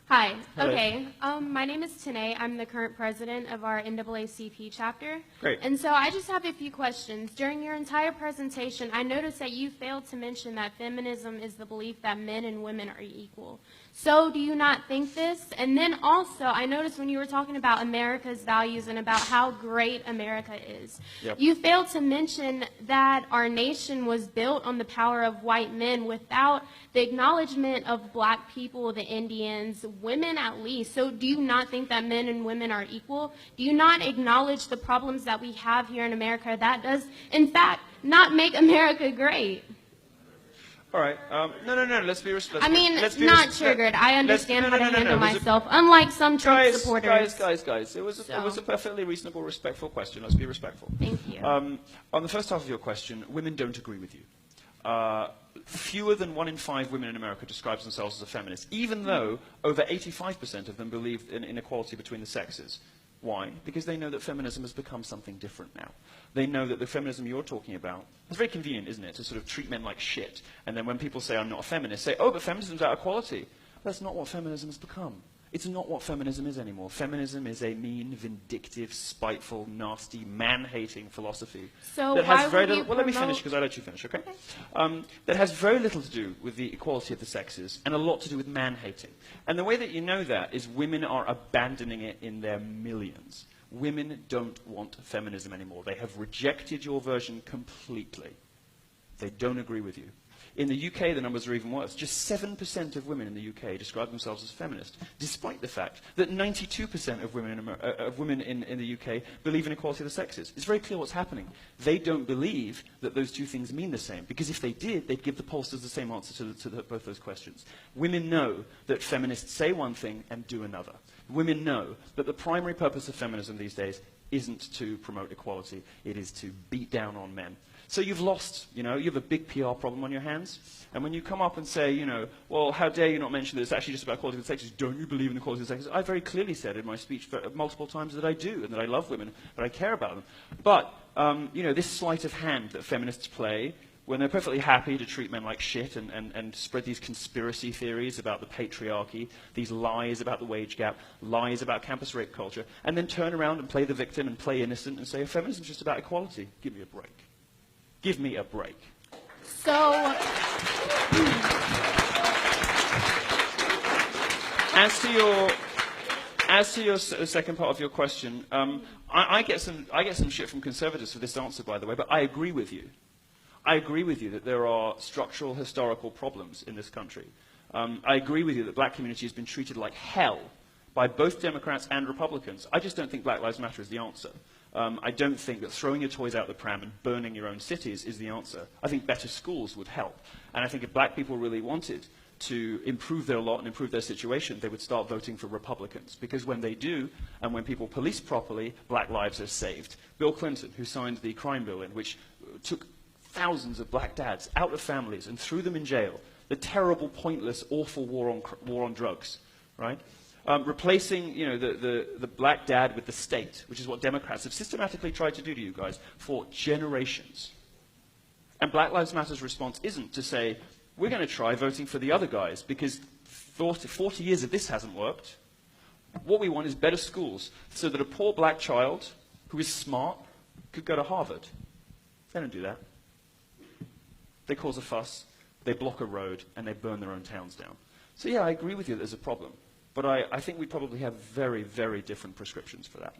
Hi. Hello. Okay. My name is Tanae. I'm the current president of our NAACP chapter. Great. And so I just have a few questions. During your entire presentation, I noticed that you failed to mention that feminism is the belief that men and women are equal. So do you not think this? And then also, I noticed when you were talking about America's values and about how great America is, Yep. you failed to mention that our nation was built on the power of white men without the acknowledgement of black people, the Indians, women at least. So do you not think that men and women are equal? Do you not acknowledge the problems that we have here in America? That does, in fact, not make America great. All right. No. Let's be respectful. I mean, not triggered. I understand how to handle myself, unlike some Trump supporters. Guys. It was a perfectly reasonable, respectful question. Let's be respectful. Thank you. On the first half of your question, women don't agree with you. Fewer than 1 in 5 women in America describes themselves as a feminist, even though over 85% of them believe in inequality between the sexes. Why? Because they know that feminism has become something different now. They know that the feminism you're talking about, it's very convenient, isn't it, to sort of treat men like shit, and then when people say, I'm not a feminist, say, oh, but feminism's out of quality. That's not what feminism has become. It's not what feminism is anymore. Feminism is a mean, vindictive, spiteful, nasty, man-hating philosophy. So that why has very would you little, well, let me promote- finish, because I let you finish, okay? That has very little to do with the equality of the sexes, and a lot to do with man-hating. And the way that you know that is women are abandoning it in their millions. Women don't want feminism anymore. They have rejected your version completely. They don't agree with you. In the UK, the numbers are even worse. Just 7% of women in the UK describe themselves as feminist, despite the fact that 92% of women in the UK believe in equality of the sexes. It's very clear what's happening. They don't believe that those two things mean the same, because if they did, they'd give the pollsters the same answer to both those questions. Women know that feminists say one thing and do another. Women know that the primary purpose of feminism these days isn't to promote equality, it is to beat down on men. So you've lost, you have a big PR problem on your hands. And when you come up and say, well, how dare you not mention that it's actually just about equality of the sexes, don't you believe in equality of the sexes? I very clearly said in my speech multiple times that I do, and that I love women, that I care about them. But, this sleight of hand that feminists play, when they're perfectly happy to treat men like shit and spread these conspiracy theories about the patriarchy, these lies about the wage gap, lies about campus rape culture, and then turn around and play the victim and play innocent and say, feminism's just about equality. Give me a break. Give me a break. So, as to your second part of your question, I get some shit from conservatives for this answer, by the way, but I agree with you. I agree with you that there are structural historical problems in this country. I agree with you that the black community has been treated like hell by both Democrats and Republicans. I just don't think Black Lives Matter is the answer. I don't think that throwing your toys out the pram and burning your own cities is the answer. I think better schools would help. And I think if black people really wanted to improve their lot and improve their situation, they would start voting for Republicans. Because when they do, and when people police properly, black lives are saved. Bill Clinton, who signed the crime bill in which took thousands of black dads out of families and threw them in jail, the terrible, pointless, awful war on drugs, right? Replacing, the black dad with the state, which is what Democrats have systematically tried to do to you guys for generations. And Black Lives Matter's response isn't to say, we're going to try voting for the other guys, because 40 years of this hasn't worked. What we want is better schools, so that a poor black child who is smart could go to Harvard. They don't do that. They cause a fuss, they block a road, and they burn their own towns down. So yeah, I agree with you that there's a problem. But I think we probably have very, very different prescriptions for that.